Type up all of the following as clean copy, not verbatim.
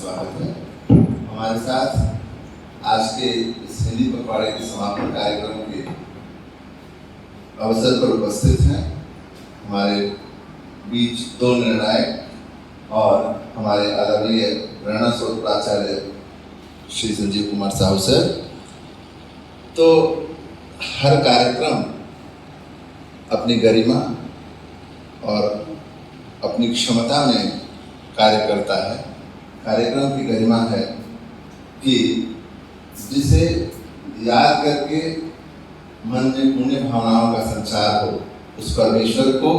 स्वागत है। हमारे साथ आज के इस हिंदी पखवाड़े के समापन कार्यक्रम के अवसर पर उपस्थित हैं हमारे बीच दो निर्णायक और हमारे आदरणीय प्रेरणा स्रोत प्राचार्य श्री संजीव कुमार साहू सर। तो हर कार्यक्रम अपनी गरिमा और अपनी क्षमता में कार्य करता है। कार्यक्रम की गरिमा है कि जिसे याद करके मन में पुण्य भावनाओं का संचार हो, उस परमेश्वर को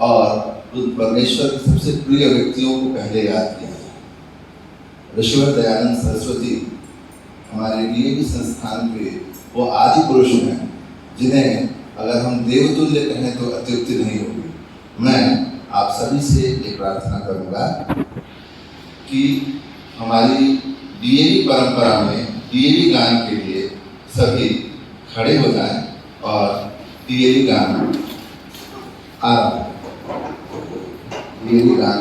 और उस परमेश्वर के सबसे प्रिय व्यक्तियों को पहले याद किया जाए। ऋषिवर दयानंद सरस्वती हमारे डीएवी संस्थान के वो आदि पुरुष हैं जिन्हें अगर हम देवतुल्य कहें तो अत्युक्ति नहीं होगी। मैं आप सभी से एक प्रार्थना करूंगा कि हमारी डीएवी परंपरा में डीएवी गान के लिए सभी खड़े हो जाएं और डीएवी गान आरंभ। डीएवी गान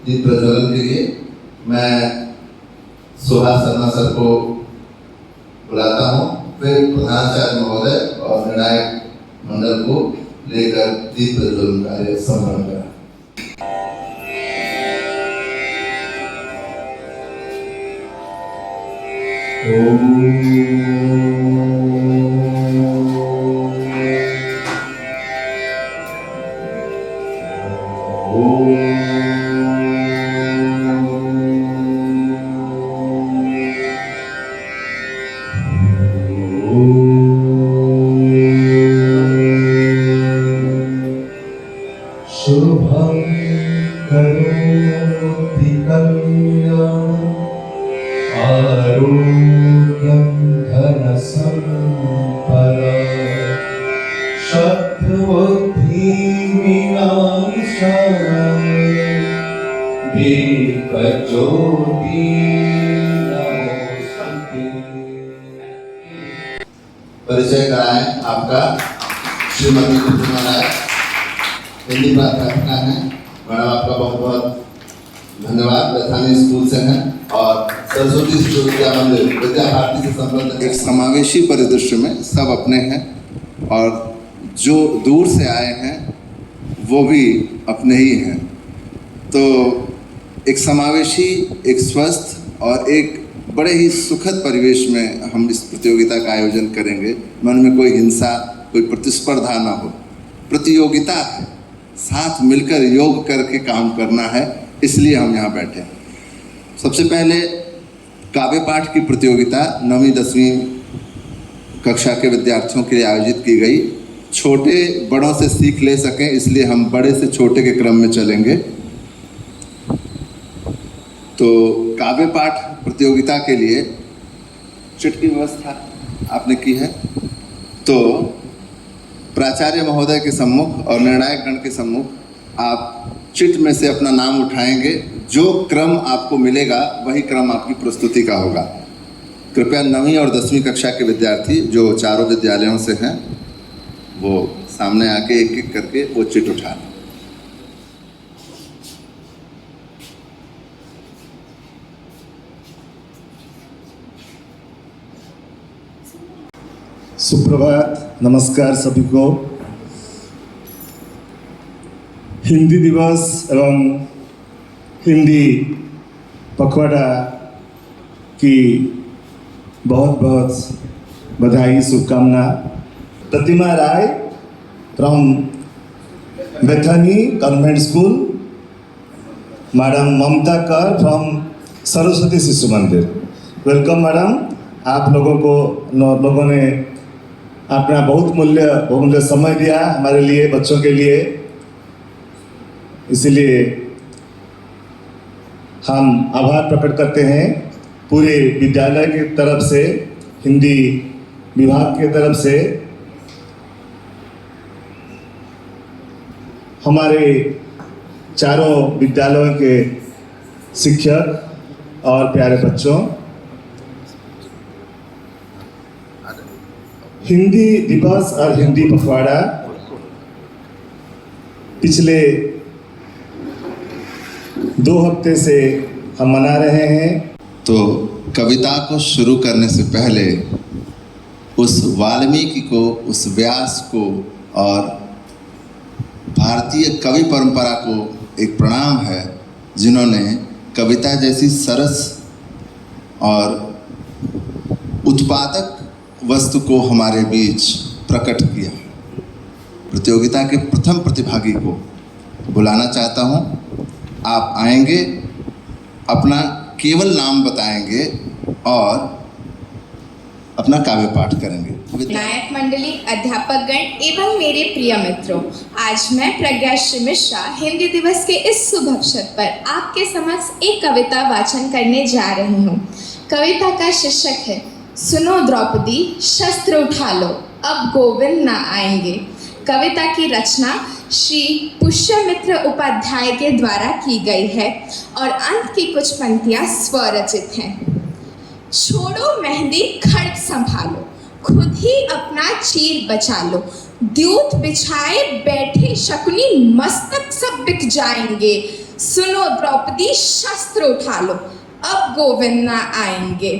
दीप प्रज्वलन के लिए मैं सुभाष शर्मा सर को बुलाता हूँ। फिर प्रधानाचार्य महोदय और निर्णायक मंडल को लेकर दीप प्रज्वलन कार्य संपन्न करा। शुभं करोति कल्याणं आरोग्यं धनसम्पदा शत्रुबुद्धिविनाशाय दीपज्योति नमोस्तुते। परिचय कराएं आपका श्रीमती प्रतिमा राय, हिंदी प्राध्यापिका हैं। मैडम आपका बहुत बहुत धन्यवाद। स्थानीय स्कूल से हैं और सरस्वती शिशु विद्या मंदिर विद्या भारती से संबंध एक समावेशी परिदृश्य में सब अपने हैं और जो दूर से आए हैं वो भी अपने ही हैं। तो एक समावेशी, एक स्वस्थ और एक बड़े ही सुखद परिवेश में हम इस प्रतियोगिता का आयोजन करेंगे। मन में कोई हिंसा, कोई प्रतिस्पर्धा ना हो, प्रतियोगिता है, साथ मिलकर योग करके काम करना है, इसलिए हम यहाँ बैठे हैं। सबसे पहले काव्य पाठ की प्रतियोगिता 9वीं 10वीं कक्षा के विद्यार्थियों के लिए आयोजित की गई। छोटे बड़ों से सीख ले सकें इसलिए हम बड़े से छोटे के क्रम में चलेंगे। तो काव्य पाठ प्रतियोगिता के लिए चिट की व्यवस्था आपने की है। तो प्राचार्य महोदय के सम्मुख और निर्णायक गण के सम्मुख आप चिट में से अपना नाम उठाएंगे। जो क्रम आपको मिलेगा वही क्रम आपकी प्रस्तुति का होगा। कृपया 9वीं और 10वीं कक्षा के विद्यार्थी जो चारों विद्यालयों से हैं वो सामने आके एक एक करके वो चिट उठा लें। सुप्रभात, नमस्कार सभी को। हिंदी दिवस एवं हिंदी पखवाड़ा की बहुत बहुत बधाई, शुभकामना। Pratima Rai from Bethany Convent School, madam Mamta Kar from Saraswati Shishu मंदिर। वेलकम मैडम, आप लोगों ने अपना बहुमूल्य समय दिया हमारे लिए, बच्चों के लिए। इसलिए हम आभार प्रकट करते हैं पूरे विद्यालय की तरफ से, हिंदी विभाग की तरफ से, हमारे चारों विद्यालयों के शिक्षक और प्यारे बच्चों। हिंदी दिवस और हिंदी पखवाड़ा पिछले 2 हफ्ते से हम मना रहे हैं। तो कविता को शुरू करने से पहले उस वाल्मीकि को, उस व्यास को और भारतीय कवि परंपरा को एक प्रणाम है, जिन्होंने कविता जैसी सरस और उत्पादक वस्तु को हमारे बीच प्रकट किया। प्रतियोगिता के प्रथम प्रतिभागी को बुलाना चाहता हूँ। आप आएंगे, अपना केवल नाम बताएंगे और अपना काव्य पाठ करेंगे। नायक मंडली, अध्यापकगण एवं मेरे प्रिय मित्रों, आज मैं प्रज्ञाश्री मिश्रा हिंदी दिवस के इस शुभ अवसर पर आपके समक्ष एक कविता वाचन करने जा रही हूँ। कविता का शीर्षक है सुनो द्रौपदी शस्त्र उठा लो, अब गोविंद ना आएंगे। कविता की रचना श्री पुष्यमित्र उपाध्याय के द्वारा की गई है और अंत की कुछ पंक्तियां स्वरचित हैं। छोड़ो मेहंदी, खड्ग संभालो, खुद ही अपना चीर बचा लो। द्यूत बिछाए बैठे शकुनी, मस्तक सब बिक जाएंगे। सुनो द्रौपदी शस्त्र उठा लो, अब गोविंद ना आएंगे।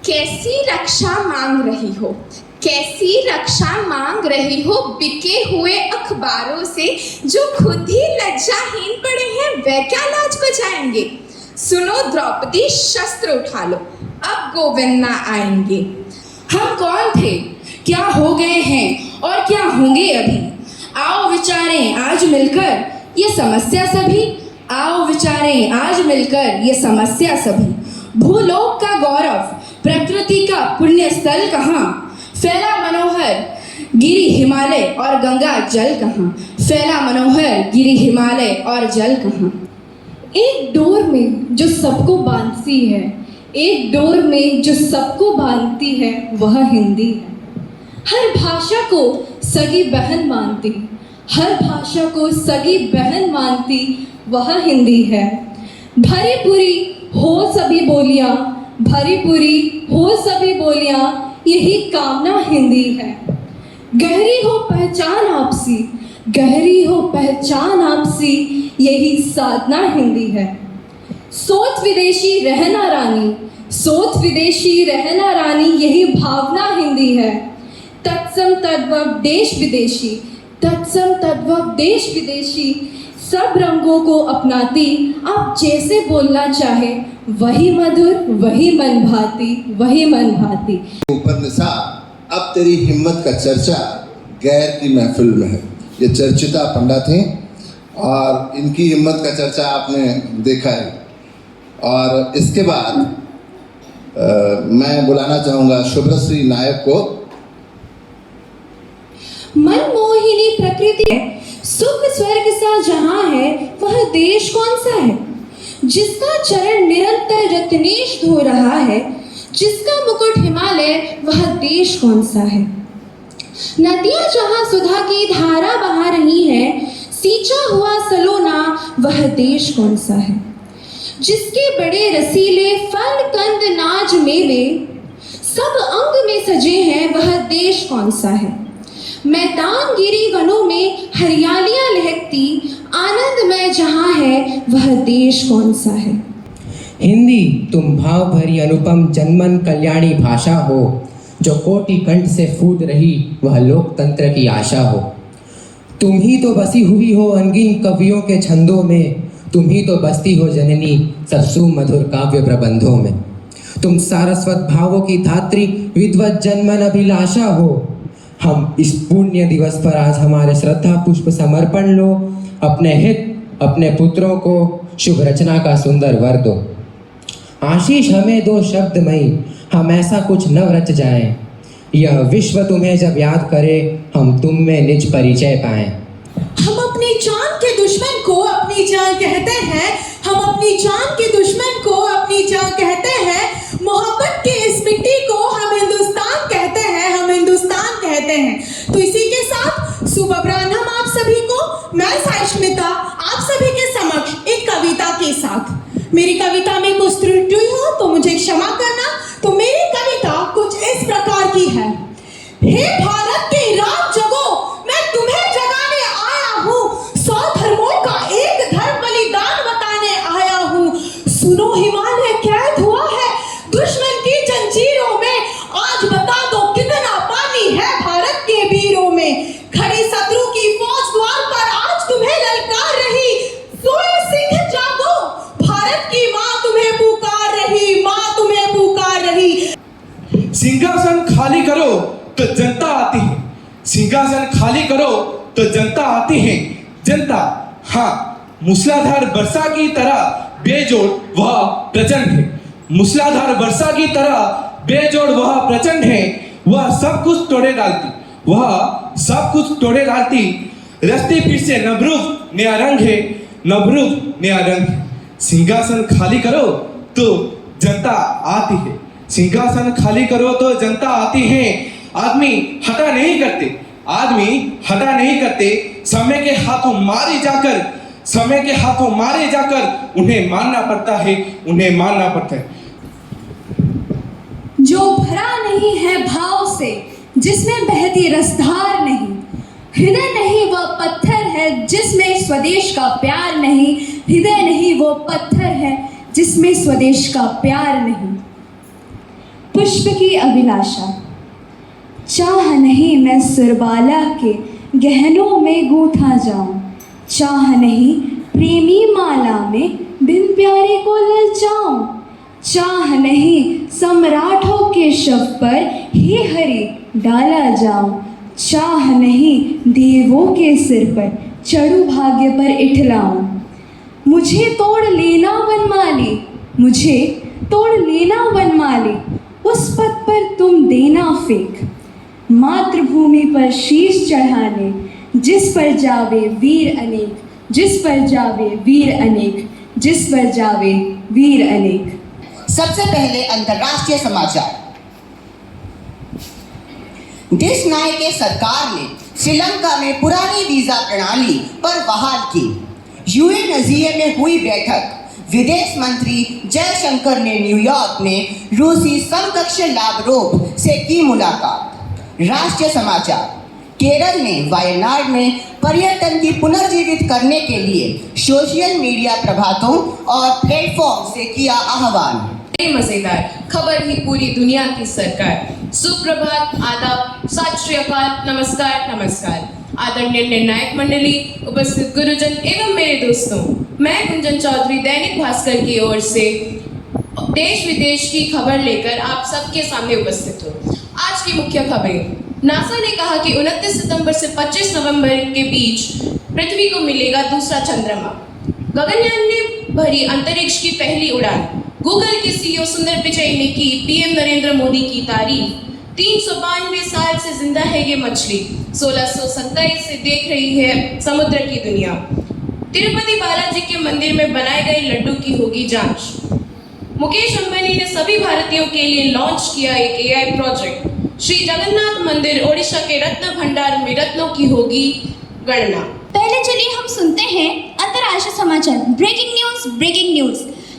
कैसी रक्षा मांग रही हो, कैसी रक्षा मांग रही हो, बिके हुए अखबारों से, जो खुद ही लज्जाहीन पड़े हैं वह क्या लाज को जाएंगे। सुनो द्रौपदी शस्त्र उठा लो, अब गोविंद ना आएंगे। हम कौन थे, क्या हो गए हैं और क्या होंगे अभी। आओ विचारें आज मिलकर ये समस्या सभी, आओ विचारें आज मिलकर ये समस्या सभी। भूलोक का गौरव, प्रकृति का पुण्य स्थल कहाँ, फैला मनोहर गिरी हिमालय और गंगा जल कहाँ, फैला मनोहर गिरी हिमालय और जल कहाँ। एक डोर में जो सबको बांधती है, एक डोर में जो सबको बांधती है, वह हिंदी है। हर भाषा को सगी बहन मानती, हर भाषा को सगी बहन मानती वह हिंदी है। भरी पूरी हो सभी बोलियां, भरी पूरी हो सभी बोलियां, यही कामना हिंदी है। गहरी हो पहचान आपसी, गहरी हो पहचान आपसी, यही साधना हिंदी है। सोच विदेशी रहना रानी, सोच विदेशी रहना रानी, यही भावना हिंदी है। तत्सम तद्भव देश विदेशी, तत्सम तद्भव देश विदेशी, सब रंगों को अपनाती, आप जैसे बोलना चाहे वही मधुर, वही मन भाती, वही मन भाती। ऊपर निसार, अब तेरी हिम्मत का चर्चा गैर की महफिल में है। ये चर्चिता पंडा थी और इनकी हिम्मत का चर्चा आपने देखा है। और इसके बाद मैं बुलाना चाहूँगा शुभ्रश्री नायक को। मनमोहिनी प्रकृति है, सुख स्वर्ग सा जहां है, वह देश कौन सा है। जिसका चरण निरंतर रत्नेश धो रहा है, जिसका मुकुट हिमालय, वह देश कौन सा है। नदियां जहां सुधा की धारा बहा रही है, सींचा हुआ सलोना, वह देश कौन सा है। जिसके बड़े रसीले फल कंद नाज मेवे, सब अंग में सजे हैं, वह देश कौन सा है। मैदान गिरी वनों में हरियालियां लहकती, आनंदमय जहां है, वह देश कौन सा है। हिंदी तुम भाव भरी अनुपम जनमन कल्याणी भाषा हो, जो कोटि कंठ से फूट रही वह लोकतंत्र की आशा हो। तुम ही तो बसी हुई हो अनगिन कवियों के छंदों में, तुम ही तो बसती हो जननी सब सुमधुर काव्य प्रबंधों में। तुम सारस्वत भावों की धात्री, विद्वत जनमन अभिलाषा हो, हम इस पुण्य दिवस पर आज हमारे श्रद्धा पुष्प समर्पण लो। अपने हित अपने पुत्रों को शुभ रचना का सुंदर वर दो। आशीष हमें दो शब्दमयी, हम ऐसा कुछ नव रच जाएं। यह विश्व तुम्हें जब याद करे, हम तुम में निज परिचय पाएं। हम अपनी जान के दुश्मन को अपनी जान कहते हैं, हम अपनी जान के दुश्मन को अपनी जान कहते हैं। मोहब्बत की इस मिट्टी को हम हिंदुस्तान कहते हैं, हम हिंदुस्तान कहते हैं। तो इसी के साथ सुबह आप सभी को, मैं साइश्मिता आप सभी के समक्ष एक कविता के साथ। मेरी कविता में कुछ त्रुटि हो तो मुझे क्षमा करना। तो मेरी कविता कुछ इस प्रकार की है। हे भारत के राज जगो, मैं तुम्हें जगाने आया हूँ। 100 धर्मों का एक धर्म बलिदान बताने आया हूँ। सुनो हिमालय कैद हुआ है दुश्मन की जंजीरों में। आज बता दो कितना पानी है भारत के वीरों में। खड़ी शत्रु की फौज द्वार पर आज तुम्हें ललकार रही। सोए सिंह जागो, भारत की माँ तुम्हें पुकार रही, माँ तुम्हें पुकार रही। सिंहासन खाली करो तो जनता आती है, सिंहासन खाली करो तो जनता आती है। जनता, हाँ, मूसलाधार वर्षा की तरह बेजोड़ वह प्रचंड है। मूसलाधार वर्षा की तरह बेजोड़ वह प्रचंड है। वह सब कुछ तोड़े डालती, वह सब कुछ तोड़े डालती। रस्ते फिर से नवरूप नया रंग है, नवरूप नया रंग है। सिंहासन खाली करो तो जनता आती है, सिंहासन खाली करो तो जनता आती है। आदमी हटा नहीं करते, आदमी हटा नहीं करते। समय के हाथों मारे जाकर, समय के हाथों मारे जाकर उन्हें मानना पड़ता है, उन्हें मानना पड़ता है। जो भरा नहीं है भाव से, जिसमें बहती रसधार नहीं। हृदय नहीं वह पत्थर है जिसमें स्वदेश का प्यार नहीं। हृदय नहीं वो पत्थर है जिसमें स्वदेश का प्यार नहीं। पुष्प की अभिलाषा, चाह नहीं मैं सुरबाला के गहनों में गूंथा जाऊं। चाह नहीं प्रेमी माला में बिन प्यारे को ललचाऊं। चाह नहीं सम्राटों के शव पर हे हरि डाला जाऊं। चाह नहीं देवों के सिर पर चढ़ू भाग्य पर इठलाऊं। मुझे तोड़ लेना वनमाली, मुझे तोड़ लेना वनमाली। उस पथ पर तुम देना फेंक, मातृभूमि पर शीश चढ़ाने। जिस पर जावे वीर अनेक, जिस पर जावे वीर अनेक, जिस पर जावे वीर अनेक। सबसे पहले अंतर्राष्ट्रीय समाचार। देश नायक के सरकार ने श्रीलंका में पुरानी वीजा प्रणाली पर बहाल की। यूएनजीए में हुई बैठक। विदेश मंत्री जयशंकर ने न्यूयॉर्क में रूसी समकक्ष लावरोव से की मुलाकात। राष्ट्रीय समाचार। केरल ने वायनाड में पर्यटन की पुनर्जीवित करने के लिए सोशल मीडिया प्रभातों और प्लेटफॉर्म से किया आह्वान। मजेदार खबर ही पूरी दुनिया की सरकार। सुप्रभात, आदाब, सत श्री अकाल, नमस्कार नमस्कार। आदरणीय निर्णायक मंडली, उपस्थित गुरुजन एवं मेरे दोस्तों, मैं गुंजन चौधरी दैनिक भास्कर की ओर से देश विदेश की खबर लेकर आप सबके सामने उपस्थित हूँ। आज की मुख्य खबरें। नासा ने कहा कि 29 सितंबर से 25 नवंबर के बीच पृथ्वी को मिलेगा दूसरा चंद्रमा। गगनयान ने भरी अंतरिक्ष की पहली उड़ान। गूगल के सीईओ सुंदर पिचई ने की पीएम नरेंद्र मोदी की तारीफ। 392 साल से जिंदा है ये मछली, 1627 से देख रही है समुद्र की दुनिया। तिरुपति बालाजी के मंदिर में बनाए गए लड्डू की होगी जांच। मुकेश अंबानी ने सभी भारतीयों के लिए लॉन्च किया एक एआई प्रोजेक्ट। श्री जगन्नाथ मंदिर ओडिशा के रत्न भंडार में रत्नों की होगी गणना। पहले चलिए हम सुनते हैं अंतर्राष्ट्रीय समाचार। Breaking news, breaking news.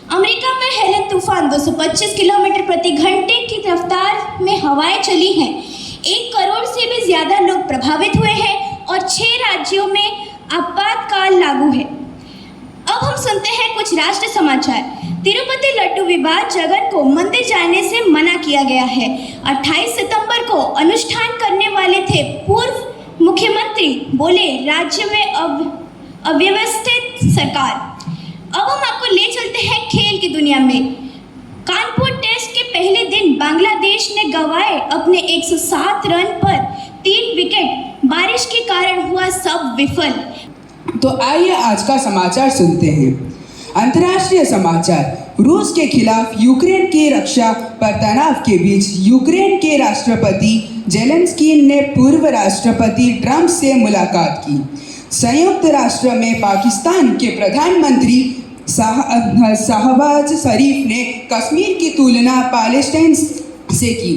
America में हेलन तूफान 225 किलोमीटर प्रति घंटे की रफ्तार में हवाएं चली हैं। 1 करोड़ से भी ज्यादा लोग प्रभावित हुए हैं और 6 राज्यों में आपातकाल लागू है। अब हम सुनते हैं कुछ राष्ट्रीय समाचार। तिरुपति लड्डू विवाद, जगन को मंदिर जाने से मना किया गया है। 28 सितंबर को अनुष्ठान करने वाले थे पूर्व मुख्यमंत्री, बोले राज्य में अव्यवस्थित सरकार। अब हम आपको ले चलते हैं खेल की दुनिया में। कानपुर टेस्ट के पहले दिन बांग्लादेश ने गंवाए अपने 107 रन पर 3 विकेट बारिश के कारण हुआ सब विफल। तो आइए आज का समाचार सुनते हैं। अंतर्राष्ट्रीय समाचार। रूस के खिलाफ यूक्रेन की रक्षा पर तनाव के बीच यूक्रेन के राष्ट्रपति जेलेंस्की ने पूर्व राष्ट्रपति ट्रंप से मुलाकात की। संयुक्त राष्ट्र में पाकिस्तान के प्रधानमंत्री शहबाज शरीफ ने कश्मीर की तुलना पैलेस्टाइन से की।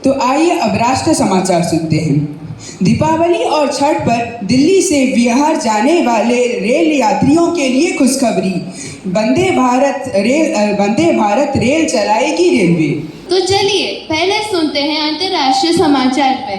तो आइए अब राष्ट्र समाचार सुनते हैं। दीपावली और छठ पर दिल्ली से बिहार जाने वाले रेल यात्रियों के लिए खुशखबरी। वंदे भारत रेल चलाएगी रेलवे। तो चलिए पहले सुनते हैं अंतर्राष्ट्रीय समाचार पे।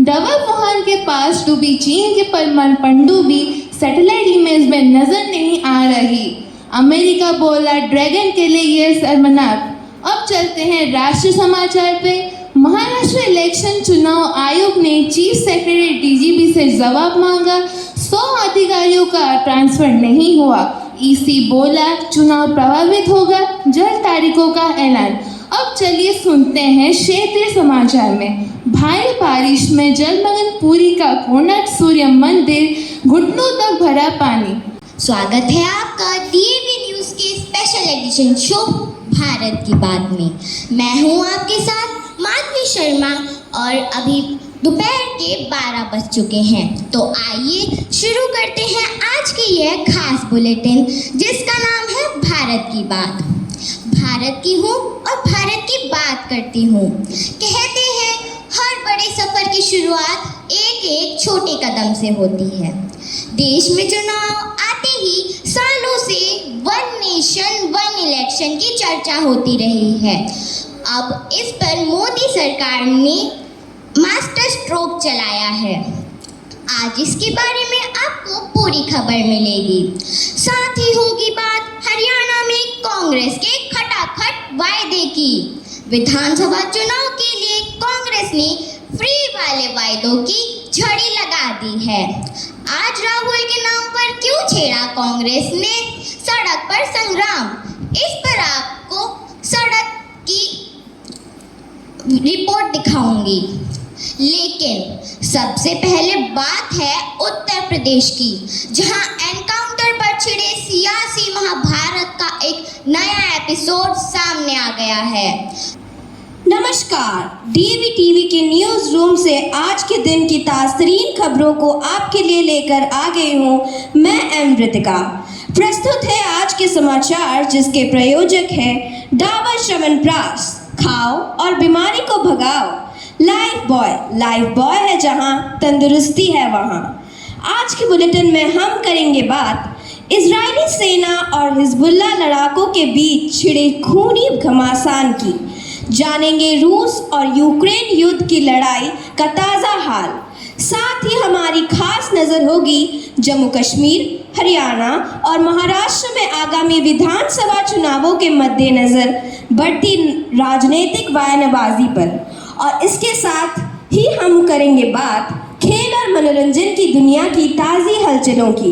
डबल मोहन के पास डूबी चीन की परमाणु पनडुब्बी सैटेलाइट इमेज में नजर नहीं आ रही। अमेरिका बोला ड्रैगन के लिए ये शर्मनाक। अब चलते हैं राष्ट्रीय समाचार पे। महाराष्ट्र इलेक्शन चुनाव आयोग ने चीफ सेक्रेटरी डीजीपी से जवाब मांगा। 100 अधिकारियों का ट्रांसफर नहीं हुआ। ईसी बोला चुनाव प्रभावित होगा, जल्द तारीखों का ऐलान। अब चलिए सुनते हैं क्षेत्रीय समाचार में। भारी बारिश में जलमग्न पुरी का कोणार्क सूर्य मंदिर, घुटनों तक भरा पानी। स्वागत है आपका डीएवी न्यूज़ के स्पेशल एडिशन शो भारत की बात में। मैं हूँ आपके साथ माधवी शर्मा और अभी दोपहर के 12 बज चुके हैं। तो आइए शुरू करते हैं आज की यह खास बुलेटिन जिसका नाम है भारत की बात। भारत की हूँ और भारत की बात करती हूँ। कहते हैं हर बड़े सफर की शुरुआत एक छोटे कदम से होती है। देश में चुनाव आते ही सालों से वन नेशन वन इलेक्शन की चर्चा होती रही है। अब इस पर मोदी सरकार ने मास्टर स्ट्रोक चलाया है। आज इसके बारे में आपको पूरी खबर मिलेगी। साथ ही होगी बात हरियाणा में कांग्रेस के खटाखट वायदे की। विधानसभा चुनाव के लिए कांग्रेस ने फ्री वाले वायदों की झड़ी लगा दी है। आज राहुल के नाम पर क्यों छेड़ा कांग्रेस ने सड़क पर संग्राम, इस पर आपको सड़क की रिपोर्ट दिखाऊंगी। लेकिन सबसे पहले बात है उत्तर प्रदेश की, जहां एनकाउंटर पर छिड़े सियासी महाभारत का एक नया एपिसोड सामने आ गया है। नमस्कार, डीवी टीवी के न्यूज़ रूम से आज के दिन की ताज़तरीन खबरों को आपके लिए लेकर आ गई हूँ मैं अमृतिका। प्रस्तुत है आज के समाचार जिसके प्रयोजक हैं डाबर च्यवनप्राश, खाओ और बीमारी को भगाओ। लाइफ बॉय है जहाँ तंदुरुस्ती है वहाँ। आज के बुलेटिन में हम करेंगे बात इजरायली सेना और हिजबुल्लाह लड़ाकों के बीच छिड़े खूनी घमासान की। जानेंगे रूस और यूक्रेन युद्ध की लड़ाई का ताज़ा हाल। साथ ही हमारी खास नज़र होगी जम्मू कश्मीर, हरियाणा और महाराष्ट्र में आगामी विधानसभा चुनावों के मद्देनज़र बढ़ती राजनीतिक बयानबाजी पर। और इसके साथ ही हम करेंगे बात खेल और मनोरंजन की दुनिया की ताज़ी हलचलों की।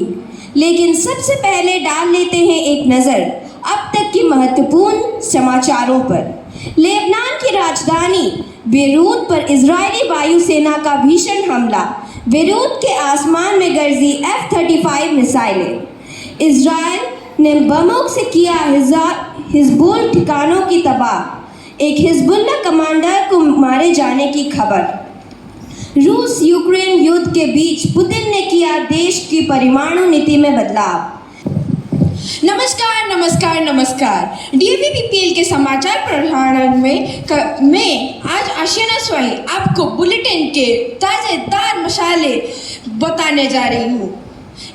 लेकिन सबसे पहले डाल लेते हैं एक नज़र अब तक की महत्वपूर्ण समाचारों पर। लेबनान की राजधानी बेरूत पर इजरायली वायुसेना का भीषण हमला। बेरूत के आसमान में गरजी F-35 मिसाइलें। इजरायल ने बमों से किया हिजबुल ठिकानों की तबाह। एक हिजबुल्लाह कमांडर को मारे जाने की खबर। रूस यूक्रेन युद्ध के बीच पुतिन ने किया देश की परमाणु नीति में बदलाव। नमस्कार। DAVPPL के समाचार प्रसारण में आज आशियाना स्वाई आपको बुलेटिन के ताज़ेदार मसाले बताने जा रही हूँ।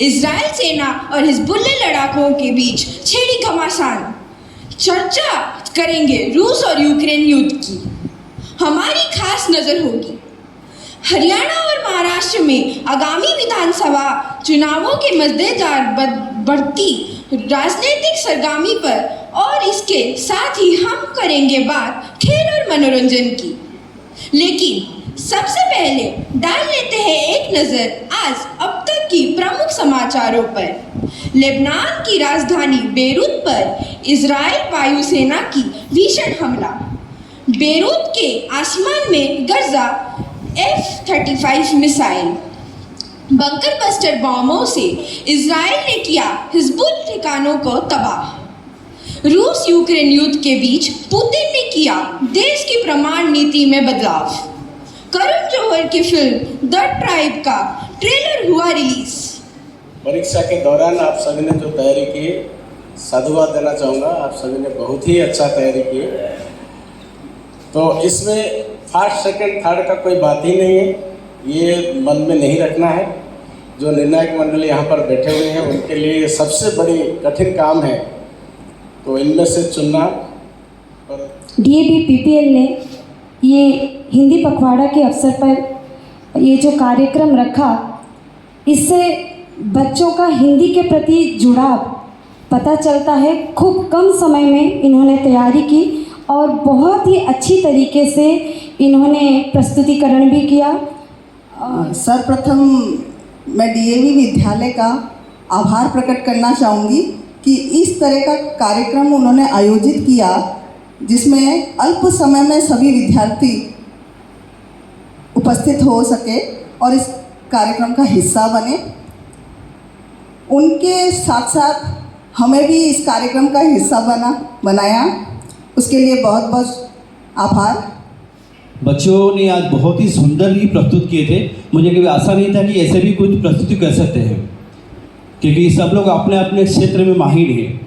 इजरायल सेना और हिजबुल्लाह लड़ाकों के बीच छिड़ी घमासान। चर्चा करेंगे रूस और यूक्रेन युद्ध की। हमारी खास नज़र होगी हरियाणा और महाराष्ट्र में आगामी विधानसभा चुनावों के मद्देनजर बढ़ती राजनीतिक सरगर्मी पर। और इसके साथ ही हम करेंगे बात खेल और मनोरंजन की। लेकिन सबसे पहले डाल लेते हैं एक नज़र आज अब तक की प्रमुख समाचारों पर। लेबनान की राजधानी बेरूत पर इजरायल वायुसेना की भीषण हमला। बेरूत के आसमान में गरजा F-35 मिसाइल। बंकर बस्टर बॉम्बों से इजराइल ने किया हिजबुल ठिकानों को तबाह। रूस यूक्रेन युद्ध के बीच पुतिन ने किया देश की परमाणु नीति में बदलाव। करण जौहर की फिल्म द ट्राइब का ट्रेलर हुआ रिलीज। परीक्षा के दौरान आप सभी ने जो तैयारी की, साधुवाद देना चाहूँगा। आप सभी ने बहुत ही अच्छा तैयारी की। तो इसमें फर्स्ट सेकंड थर्ड का कोई बात ही नहीं है, ये मन में नहीं रखना है। जो निर्णायक मंडली यहाँ पर बैठे हुए हैं उनके लिए ये सबसे बड़ी कठिन काम है, तो इनमें से चुनना। DAV PPL ने ये हिंदी पखवाड़ा के अवसर पर ये जो कार्यक्रम रखा, इससे बच्चों का हिंदी के प्रति जुड़ाव पता चलता है। खूब कम समय में इन्होंने तैयारी की और बहुत ही अच्छी तरीके से इन्होंने प्रस्तुतिकरण भी किया। सर्वप्रथम मैं DAV विद्यालय का आभार प्रकट करना चाहूँगी कि इस तरह का कार्यक्रम उन्होंने आयोजित किया जिसमें अल्प समय में सभी विद्यार्थी उपस्थित हो सके और इस कार्यक्रम का हिस्सा बने। उनके साथ साथ हमें भी इस कार्यक्रम का हिस्सा बनाया, उसके लिए बहुत बहुत आभार। बच्चों ने आज बहुत ही सुंदर ही प्रस्तुत किए थे। मुझे कभी आशा नहीं था कि ऐसे भी कुछ प्रस्तुति कर सकते हैं, क्योंकि सब लोग अपने अपने क्षेत्र में माहिर हैं।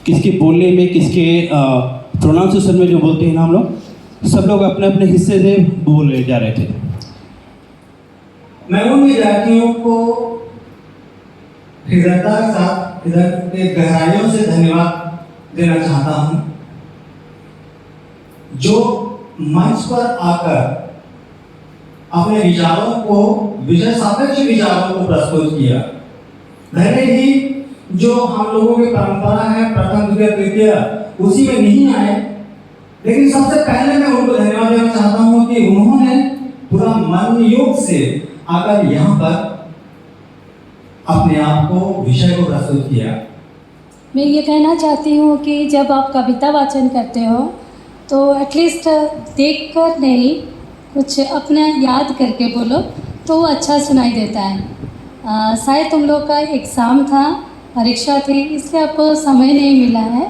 किसके बोलने में, किसके प्रोनाउंसिएशन में जो बोलते हैं ना हम लोग, सब लोग अपने अपने हिस्से से बोले जा रहे थे। मैं उन विद्यार्थियों को हृदयता के साथ हृदय के गहराइयों से धन्यवाद देना चाहता हूं, जो मंच पर आकर अपने विचारों को, विषय सापेक्ष विचारों को प्रस्तुत किया। भले ही जो हम लोगों की परंपरा है प्रथम द्वितीय तृतीय उसी में नहीं आए, लेकिन सबसे पहले मैं उनको धन्यवाद देना चाहता हूं कि उन्होंने पूरा मन योग से आकर यहाँ पर अपने आप को, विषय को प्रस्तुत किया। मैं ये कहना चाहती हूँ कि जब आप कविता वाचन करते हो तो एटलीस्ट देखकर नहीं, कुछ अपना याद करके बोलो तो वो अच्छा सुनाई देता है। शायद तुम लोग का एग्ज़ाम था, परीक्षा थी, इसलिए आपको समय नहीं मिला है।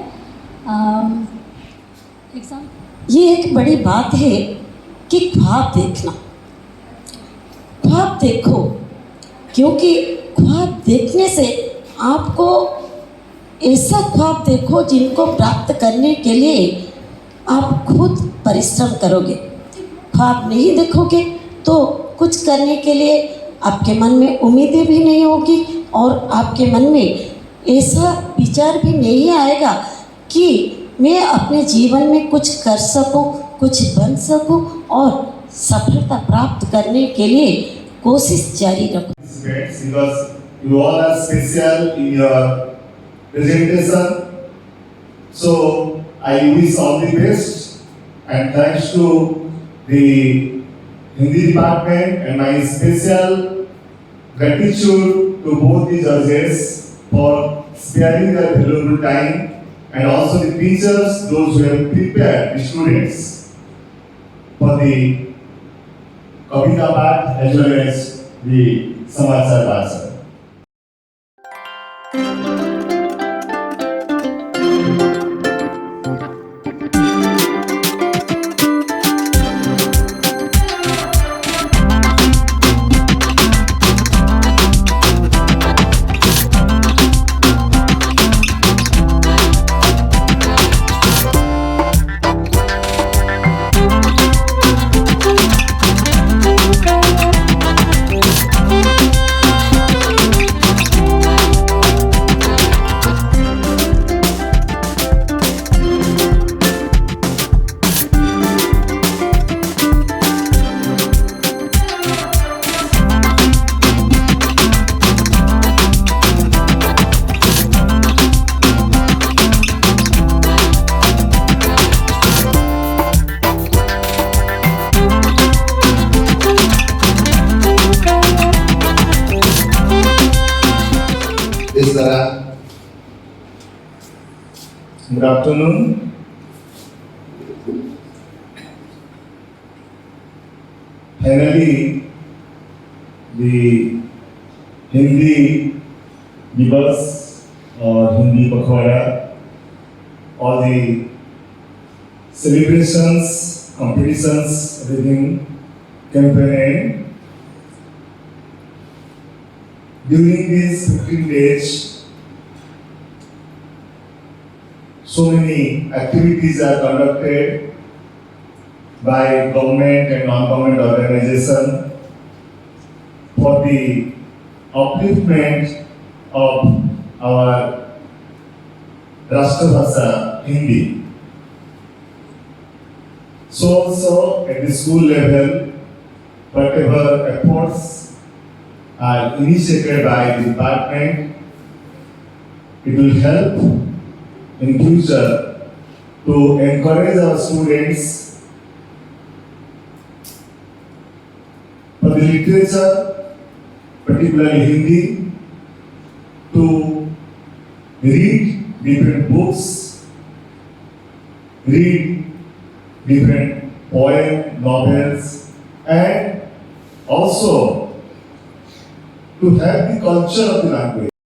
एग्ज़ाम ये एक बड़ी बात है कि ख्वाब देखना, ख्वाब देखो, क्योंकि ख्वाब देखने से आपको ऐसा ख्वाब देखो जिनको प्राप्त करने के लिए आप खुद परिश्रम करोगे। ख्वाब नहीं देखोगे तो कुछ करने के लिए आपके मन में उम्मीदें भी नहीं होगी और आपके मन में ऐसा विचार भी नहीं आएगा कि मैं अपने जीवन में कुछ कर सकूं, कुछ बन सकूं और सफलता प्राप्त करने के लिए कोशिश जारी रखूं। Because you all are special in your presentation, so I wish all the best and thanks to the Hindi department and my special gratitude to both the judges for sparing their valuable time and also the teachers, those who have prepared the students for the Kavita part as well as the Samachar Bhasha. इस तरह good afternoon. finally, the Hindi Divas or Hindi Pakhwada, all the celebrations, competitions, everything came to an end. During these 15 days, so many activities are conducted by government and non-government organizations for the upliftment of our Rashtrabhasha Hindi. So also at the school level, whatever efforts are initiated by the department, it will help in future to encourage our students for the literature, particularly Hindi, to read different books, read different poems, novels, and also to have the culture of the language.